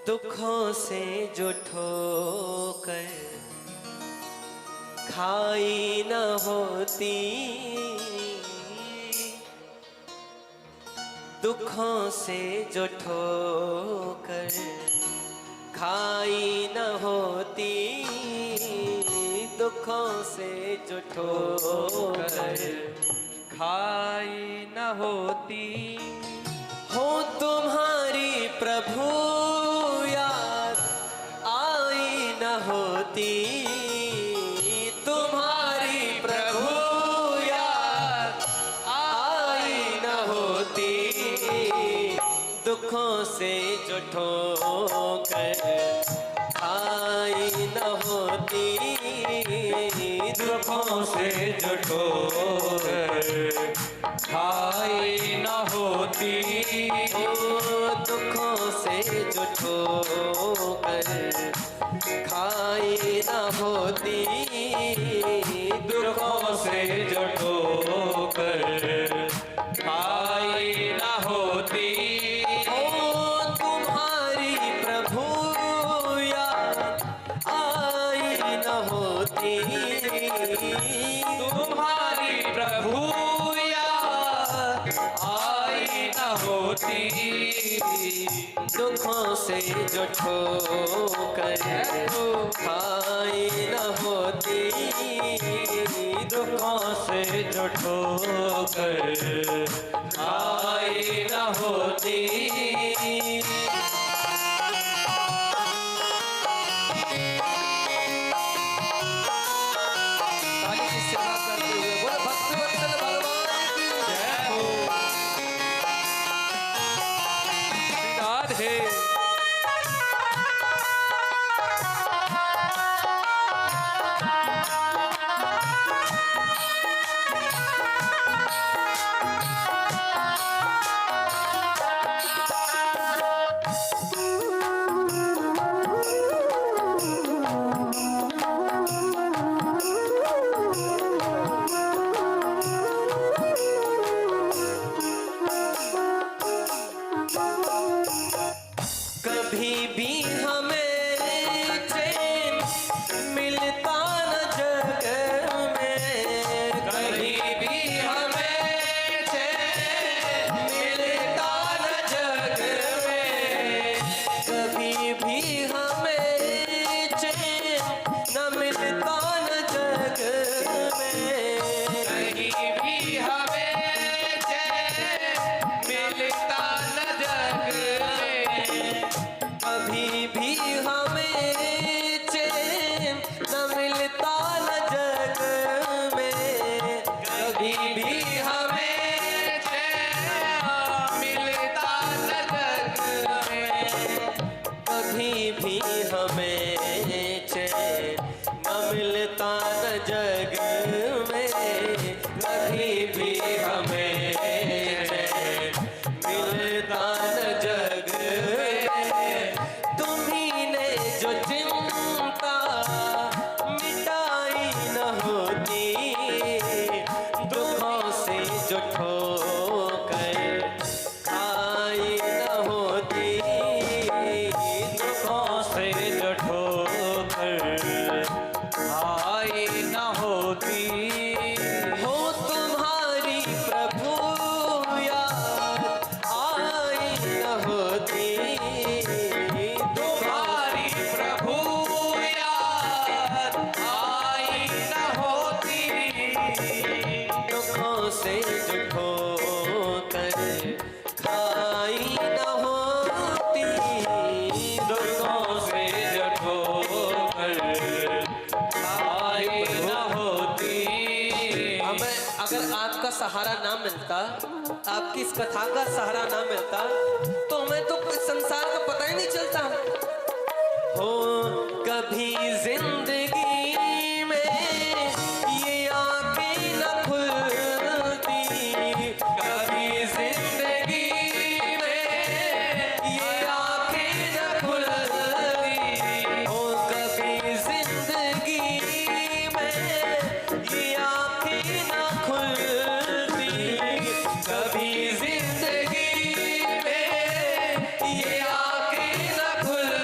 दुखों से जो ठोकर खाई न होती, दुखों से जो ठोकर खाई न होती, दुखों से जो ठोकर खाई न होती। हो तुम्हारी प्रभु याद आई न होती, तुम्हारी प्रभु याद आई न होती, दुखों से जो ठोकर आई न होती, दुखों से जो ठोकर खाई न होती। दुखों से जो ठोकर खाई न होती, दुखों से जो ठोकर खाई न होती। तुम्हारी प्रभु याद आई न होती, तुम्हारी प्रभु याद आई न होती, दुखों से जो ठोकर खाई न होती, दुखों से जो ठोकर खाई न होती। कभी भी हमें चैन मिलता न जग में, कभी भी हमें चैन मिलता न जग में, कभी भी हमें चैन न मिलता न जग में, कहीं भी हमें चैन मिलता न जग में, कभी भी हमें चैन न मिलता न जग में, कभी भी हमें चैन मिलता न जग में, कभी भी हमें चैन न मिलता न जग में, कभी भी हमें चैन मिलता न जग में। तुम्ही ने जो चिंता मिटाई न होती, दुखों से जो ठोकर खाई न होती, दुखों से जो ठोकर खाई न होती। हो तुम्हारी प्रभु याद आई न होती, तुम्हारी प्रभु याद आई न होती, दुखों से जो ठोकर खाई न होती, दुखों से जो ठोकर खाई न होती। हमें अगर आपका सहारा ना मिलता, आपकी इस कथा का सहारा ना मिलता, तो हमें तो संसार का पता ही नहीं चलता। हो कभी जिंदगी में ये आंखें न खुलती, कभी जिंदगी में ये आंखें न खुलती, हो कभी जिंदगी में ये आंखें न खुलती, कभी जिंदगी में ये आंखें न खुलती।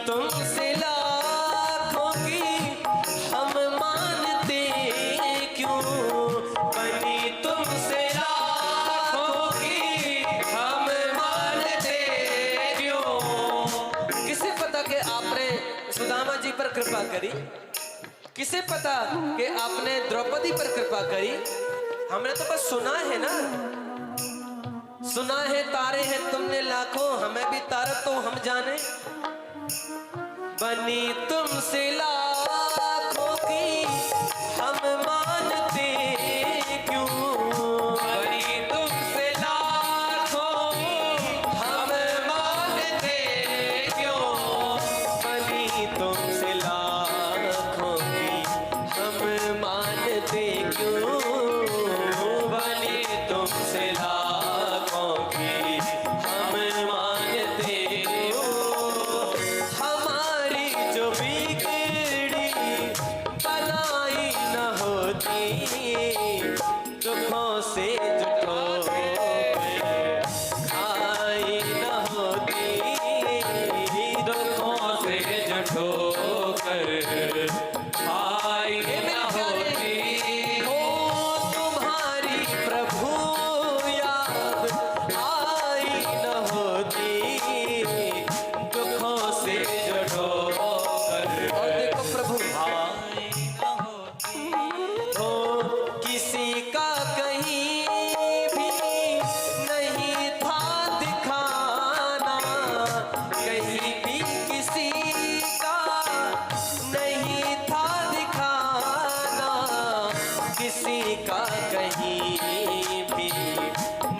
तुमसे लाखों की हम मानते क्यों, बनी तुमसे लाखों की हम मानते क्यों। किसे पता कि आपने सुदामा जी पर कृपा करी, किसे पता कि आपने द्रौपदी पर कृपा करी। हमने तो बस सुना है ना, सुना है तारे हैं तुमने लाखों, हमें भी तारा तो हम जाने। बनी तुमसे लाखों की हम मानते क्यों, बनी तुमसे लाखों हम मानते क्यों। बनी तुमसे लाखों की हम मानते क्यों, बनी तुमसे लाखों की हम मानते क्यों। हमारी जो बिगड़ी भलाई न होती, दुखों से जो ठोकर खाई न होती, दुखों से जो ठोकर आई न होती। हो तुम्हारी प्रभु याद आई न होती, दुखों से जो ठोकर। और देखो प्रभु आई न होती। हो किसी का कहीं भी नहीं था दिखाना, कहीं भी किसी का नहीं था दिखाना, किसी का कहीं भी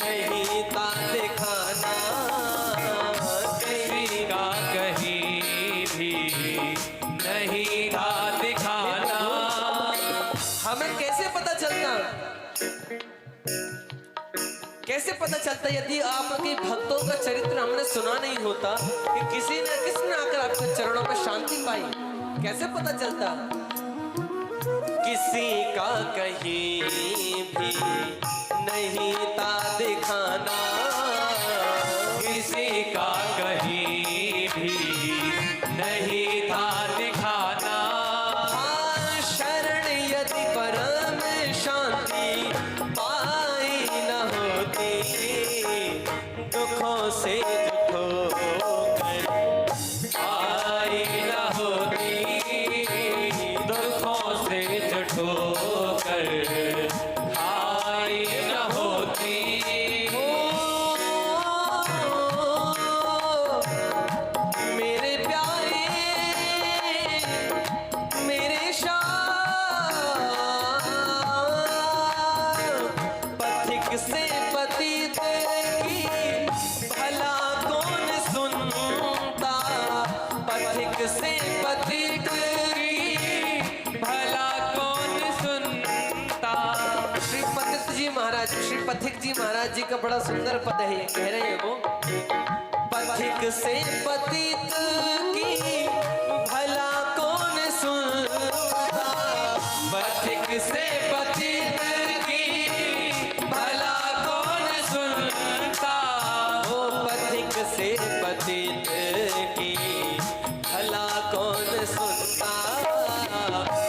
नहीं था दिखाना, किसी का कहीं भी नहीं था दिखाना। हमें कैसे पता चलता, कैसे पता चलता यदि आपके भक्तों का चरित्र हमने सुना नहीं होता कि किसने आकर आपके चरणों में शांति पाई, कैसे पता चलता। किसी का कहीं भी नहीं था दिखाना, किसी का कहीं भी नहीं था दिखाना। हाँ, शरण यदि परम शांति पाई न होती, दुखों से जो ठोकर आई न होती, दुखों से जो ठोकर आई न होती। मेरे प्यारे मेरे शाह, पथिक से पतित की भला कौन सुनता, पथिक से पतित की भला कौन सुनता। श्री पतित जी महाराज, श्री पथिक जी महाराज जी का बड़ा सुंदर पद है, ये कह रहे हैं वो, पथिक से पतित की भला कौन सुनता, पथिक से पतित की भला कौन सुनता। ओ पथिक से पतित की भला कौन सुनता,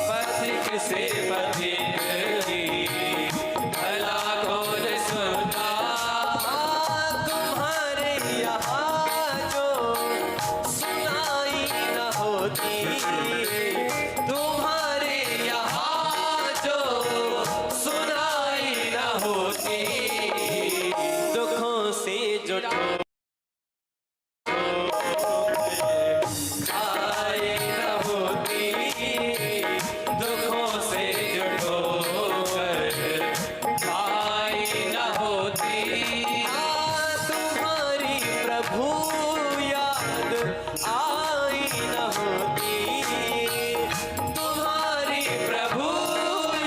पथिक से पतित की भला कौन सुनता। तुम्हारे यहाँ जो सुनाई न होती, तुम्हारे यहाँ जो सुनाई न होती, दुखों से जो ठोकर आए न होती, दुखों से जो ठोकर आई न होती। तुम्हारी प्रभु याद आई न होती, तुम्हारी प्रभु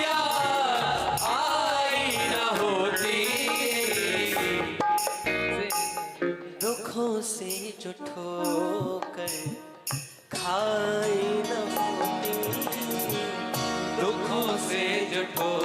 याद आई न होती। दुखों से जो ठोकर खाई न होती, दुखों से जो ठोकर